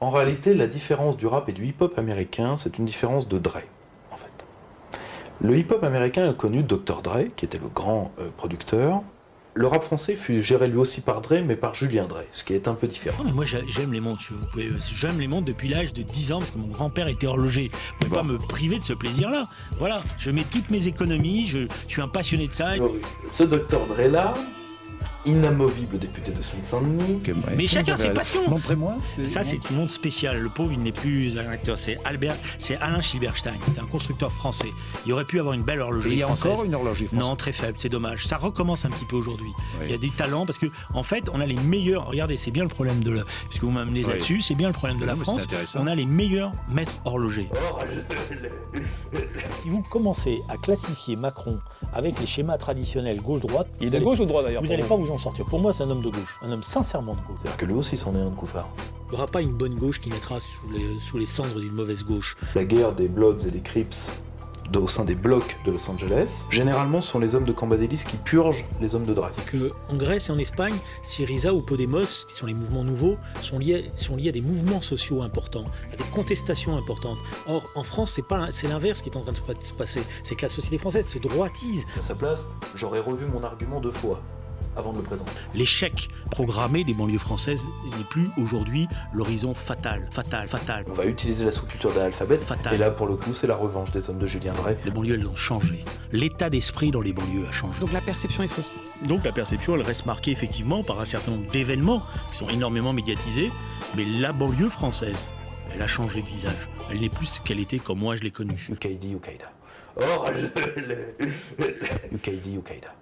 En réalité, la différence du rap et du hip-hop américain, c'est une différence de Dre, en fait. Le hip-hop américain a connu Dr. Dre, qui était le grand producteur. Le rap français fut géré lui aussi par Dre, mais par Julien Dre, ce qui est un peu différent. Non, mais moi j'aime les montres, j'aime les montres depuis l'âge de 10 ans, parce que mon grand-père était horloger. Vous pouvez pas me priver de ce plaisir-là. Voilà, je mets toutes mes économies, je suis un passionné de ça. Ce Dr. Dre-là, inamovible député de Seine-Saint-Denis. Mais chacun ses passions. Montrez-moi. Ça, c'est une montre spéciale. Le pauvre, il n'est plus un acteur. C'est Alain Schilberstein. C'était un constructeur français. Il aurait pu avoir une belle horlogerie française. Il y a française. encore une horlogerie française. Non, très faible. C'est dommage. Ça recommence un petit peu aujourd'hui. Oui. Il y a du talent parce que, en fait, on a les meilleurs. Regardez, c'est bien le problème de puisque vous m'amenez là-dessus. C'est bien le problème de la France. On a les meilleurs maîtres horlogers. Si vous commencez à classifier Macron avec les schémas traditionnels gauche-droite, Il est de gauche ou de droite d'ailleurs? vous n'allez pas vous en sortir. Pour moi, c'est un homme de gauche, un homme sincèrement de gauche. C'est-à-dire que lui aussi c'en est un de couffard. Il n'y aura pas une bonne gauche qui naîtra sous les cendres d'une mauvaise gauche. La guerre des Bloods et des Crips au sein des blocs de Los Angeles, généralement ce sont les hommes de Cambadélis qui purgent les hommes de Dre. Que en Grèce et en Espagne, Syriza ou Podemos, qui sont les mouvements nouveaux, sont liés à des mouvements sociaux importants, à des contestations importantes. Or, en France, c'est l'inverse qui est en train de se passer. C'est que la société française se droitise. À sa place, j'aurais revu mon argument 2 fois avant de le présenter. L'échec programmé des banlieues françaises n'est plus aujourd'hui l'horizon fatal. On va utiliser la sous-culture de l'alphabet, Fatal. et là pour le coup c'est la revanche des hommes de Julien Dre. Les banlieues, elles ont changé. L'état d'esprit dans les banlieues a changé. Donc la perception est fausse. Donc la perception, elle reste marquée effectivement par un certain nombre d'événements qui sont énormément médiatisés, mais la banlieue française, elle a changé de visage. Elle n'est plus ce qu'elle était comme moi je l'ai connue. UKD, Ukaïda. Ukaïdi, Ukaïda.